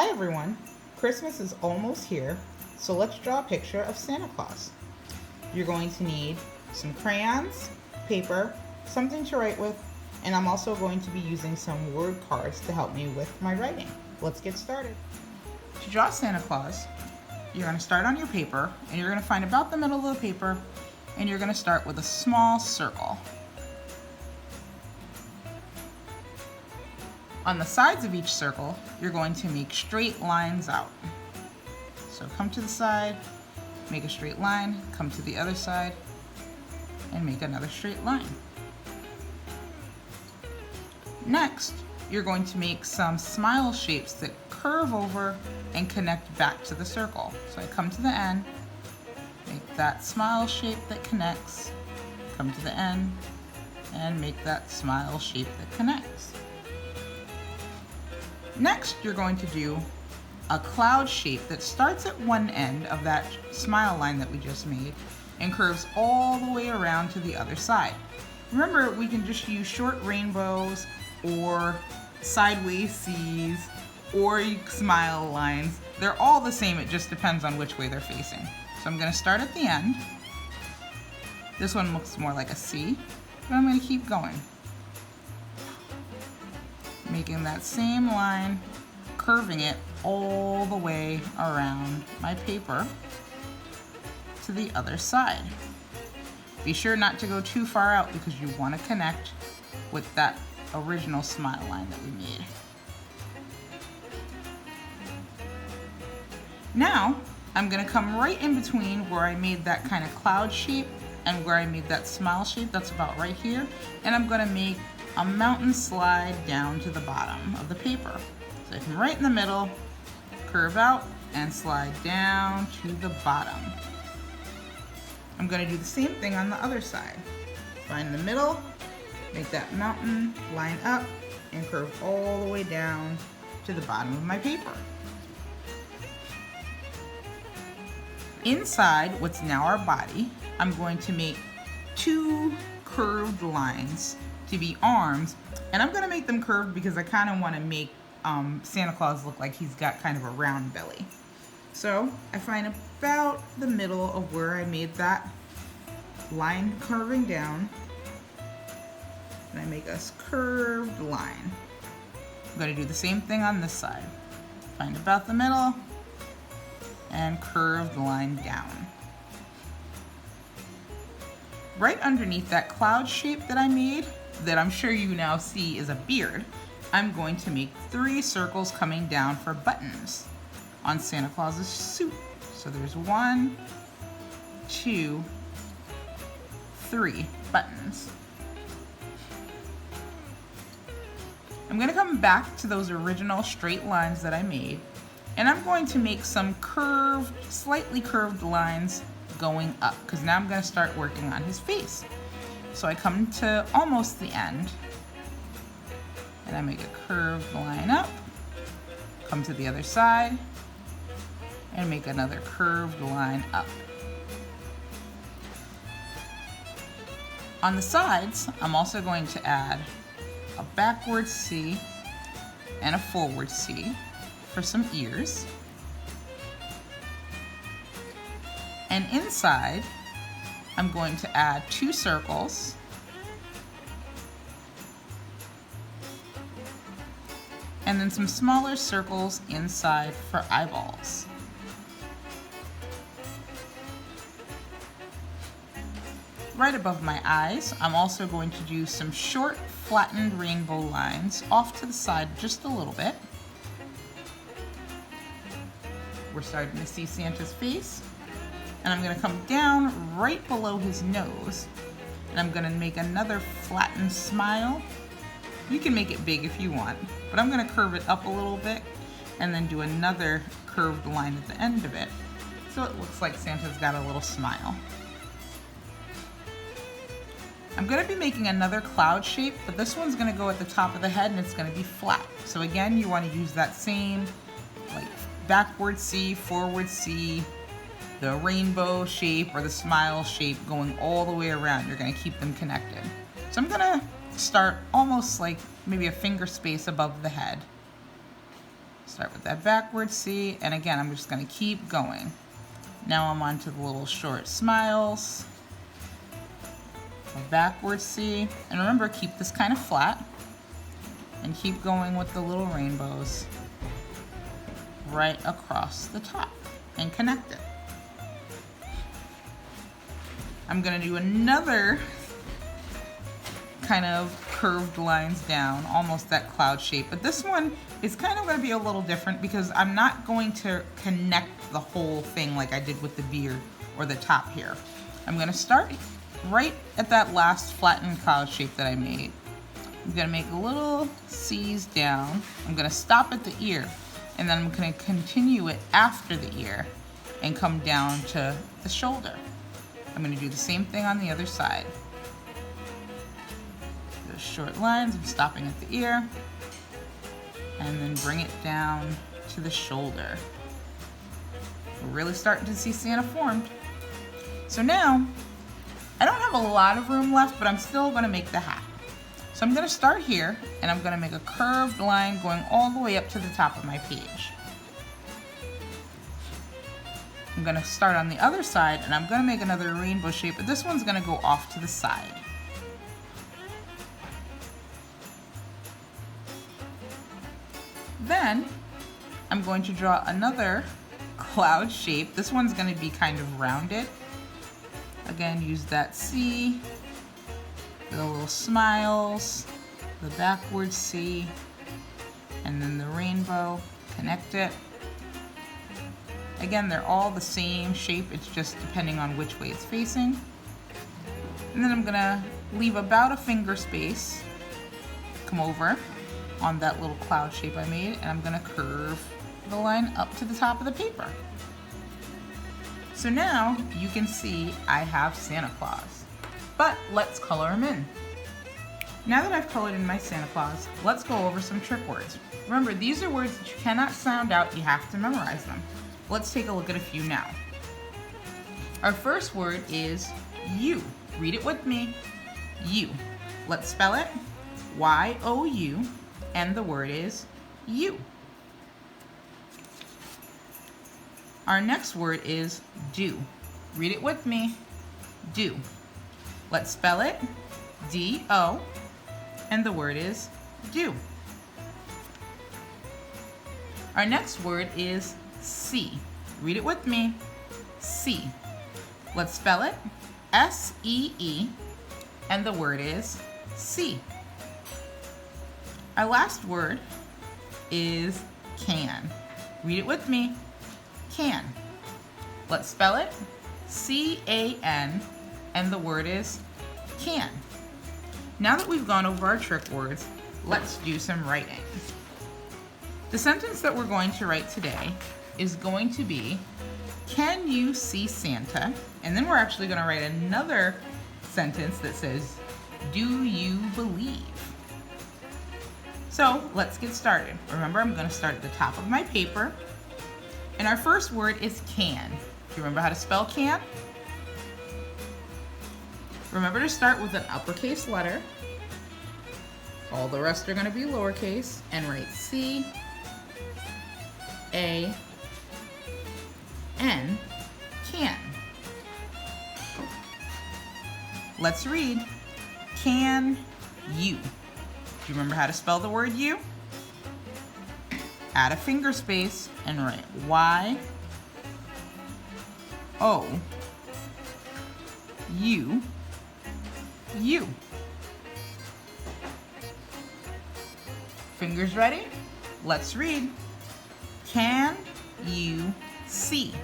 Hi everyone! Christmas is almost here, so let's draw a picture of Santa Claus. You're going to need some crayons, paper, something to write with, and I'm also going to be using some word cards to help me with my writing. Let's get started. To draw Santa Claus, you're going to start on your paper, and you're going to find about the middle of the paper, and you're going to start with a small circle. On the sides of each circle, you're going to make straight lines out. So come to the side, make a straight line, come to the other side, and make another straight line. Next, you're going to make some smile shapes that curve over and connect back to the circle. So I come to the end, make that smile shape that connects, come to the end, and make that smile shape that connects. Next, you're going to do a cloud shape that starts at one end of that smile line that we just made and curves all the way around to the other side. Remember, we can just use short rainbows or sideways C's or smile lines. They're all the same, it just depends on which way they're facing. So I'm going to start at the end. This one looks more like a C, but I'm going to keep going. Making that same line, curving it all the way around my paper to the other side. Be sure not to go too far out because you want to connect with that original smile line that we made. Now, I'm going to come right in between where I made that kind of cloud shape and where I made that smile shape. That's about right here. And I'm going to make a mountain slide down to the bottom of the paper. So I come right in the middle, curve out, and slide down to the bottom. I'm going to do the same thing on the other side. Find the middle, make that mountain line up, and curve all the way down to the bottom of my paper. Inside what's now our body, I'm going to make two curved lines to be arms, and I'm going to make them curved because I kind of want to make Santa Claus look like he's got kind of a round belly. So I find about the middle of where I made that line curving down, and I make a curved line. I'm going to do the same thing on this side. Find about the middle and curve the line down. Right underneath that cloud shape that I made, that I'm sure you now see is a beard, I'm going to make 3 circles coming down for buttons on Santa Claus's suit. So there's 1, 2, 3 buttons. I'm going to come back to those original straight lines that I made, and I'm going to make some curved, slightly curved lines going up, because now I'm going to start working on his face. So I come to almost the end, and I make a curved line up, come to the other side, and make another curved line up. On the sides, I'm also going to add a backward C and a forward C for some ears. And inside, I'm going to add 2 circles and then some smaller circles inside for eyeballs. Right above my eyes, I'm also going to do some short flattened rainbow lines off to the side just a little bit. We're starting to see Santa's face. And I'm going to come down right below his nose, and I'm going to make another flattened smile. You can make it big if you want, but I'm going to curve it up a little bit and then do another curved line at the end of it, so it looks like Santa's got a little smile. I'm going to be making another cloud shape, but this one's going to go at the top of the head and it's going to be flat. So again, you want to use that same like backward C, forward C, the rainbow shape or the smile shape going all the way around. You're going to keep them connected. So I'm going to start almost like maybe a finger space above the head. Start with that backwards C, and again, I'm just gonna keep going. Now I'm on to the little short smiles, a backwards C, and remember, keep this kind of flat, and keep going with the little rainbows right across the top, and connect it. I'm gonna do another kind of curved lines down, almost that cloud shape, but this one is kind of gonna be a little different because I'm not going to connect the whole thing like I did with the beard or the top here. I'm gonna start right at that last flattened cloud shape that I made. I'm gonna make little C's down. I'm gonna stop at the ear, and then I'm gonna continue it after the ear and come down to the shoulder. I'm gonna do the same thing on the other side. Those short lines, I'm stopping at the ear, and then bring it down to the shoulder. We're really starting to see Santa formed. So now, I don't have a lot of room left, but I'm still gonna make the hat. So I'm gonna start here, and I'm gonna make a curved line going all the way up to the top of my page. I'm gonna start on the other side, and I'm gonna make another rainbow shape, but this one's gonna go off to the side. Then, I'm going to draw another cloud shape. This one's gonna be kind of rounded. Again, use that C, the little smiles, the backward C, and then the rainbow, connect it. Again, they're all the same shape, it's just depending on which way it's facing. And then I'm gonna leave about a finger space, come over on that little cloud shape I made, and I'm gonna curve the line up to the top of the paper. So now you can see I have Santa Claus, but let's color him in. Now that I've colored in my Santa Claus, let's go over some trick words. Remember, these are words that you cannot sound out, you have to memorize them. Let's take a look at a few now. Our first word is you. Read it with me. You. Let's spell it. Y-O-U, and the word is you. Our next word is do. Read it with me. Do. Let's spell it. D-O, and the word is do. Our next word is see. Read it with me. See. Let's spell it. S-E-E, and the word is see. Our last word is can. Read it with me. Can. Let's spell it. C-A-N, and the word is can. Now that we've gone over our trick words, let's do some writing. The sentence that we're going to write today is going to be, can you see Santa? And then we're actually going to write another sentence that says, do you believe? So let's get started. Remember, I'm going to start at the top of my paper. And our first word is can. Do you remember how to spell can? Remember to start with an uppercase letter. All the rest are going to be lowercase, and write C-A-N, can. Let's read. Can you? Do you remember how to spell the word you? Add a finger space and write Y-O-U, you. Fingers ready? Let's read. Can you see? Do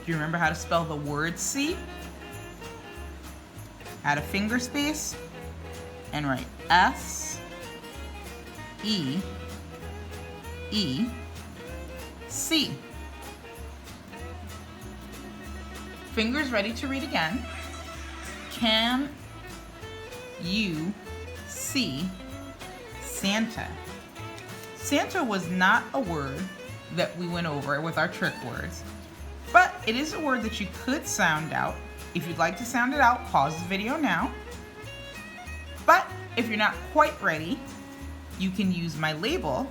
you remember how to spell the word see? Add a finger space and write S-E-E-C. Fingers ready to read again. Can you see Santa? Santa was not a word that we went over with our trick words, but it is a word that you could sound out. If you'd like to sound it out, pause the video now. But if you're not quite ready, you can use my label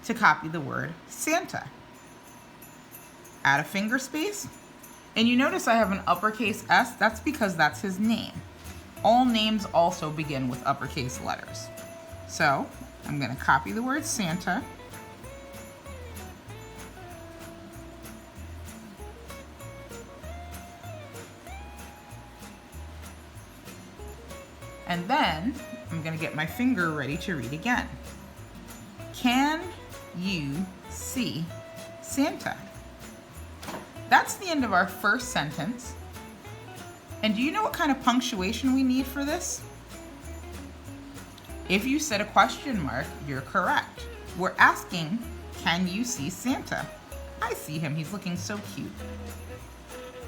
to copy the word Santa. Add a finger space, and you notice I have an uppercase S. That's because that's his name. All names also begin with uppercase letters. So I'm going to copy the word Santa. And then I'm going to get my finger ready to read again. Can you see Santa? That's the end of our first sentence. And do you know what kind of punctuation we need for this? If you said a question mark, you're correct. We're asking, can you see Santa? I see him, he's looking so cute.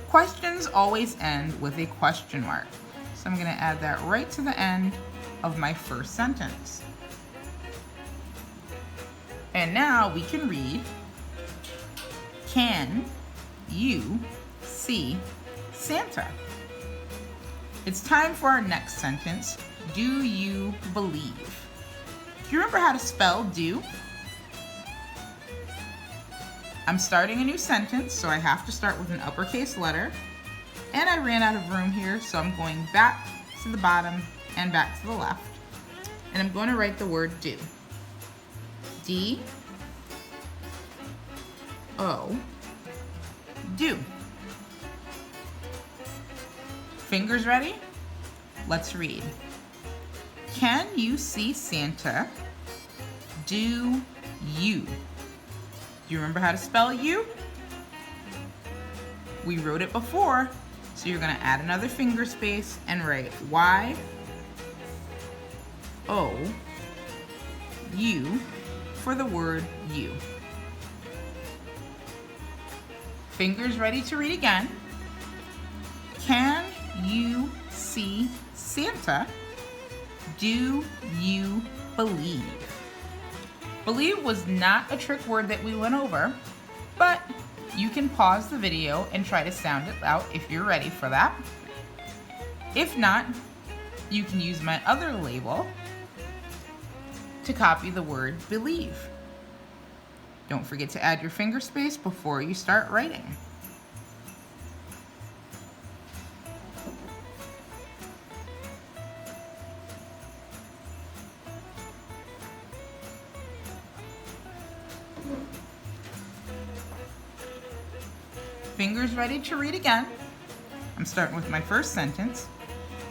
Questions always end with a question mark. So I'm gonna add that right to the end of my first sentence. And now we can read, can you see Santa? It's time for our next sentence. Do you believe? Do you remember how to spell do? I'm starting a new sentence, so I have to start with an uppercase letter. And I ran out of room here, so I'm going back to the bottom and back to the left. And I'm going to write the word do. D-O, do. Fingers ready? Let's read. Can you see Santa? Do you? Do you remember how to spell you? We wrote it before, so you're gonna add another finger space and write Y-O-U for the word you. Fingers ready to read again. Can you see Santa? Do you believe? Believe was not a trick word that we went over, but you can pause the video and try to sound it out if you're ready for that. If not, you can use my other label to copy the word believe. Don't forget to add your finger space before you start writing. Fingers ready to read again. I'm starting with my first sentence.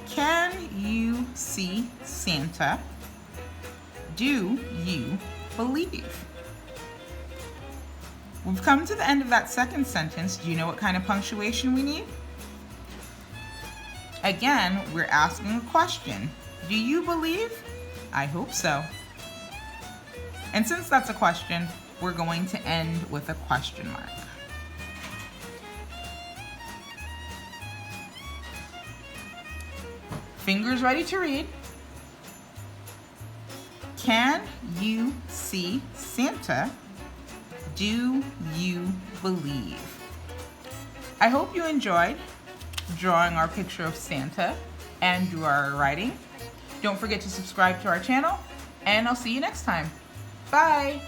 Can you see Santa? Do you believe? We've come to the end of that second sentence. Do you know what kind of punctuation we need? Again, we're asking a question. Do you believe? I hope so. And since that's a question, we're going to end with a question mark. Fingers ready to read. Can you see Santa? Do you believe? I hope you enjoyed drawing our picture of Santa and do our writing. Don't forget to subscribe to our channel, and I'll see you next time. Bye.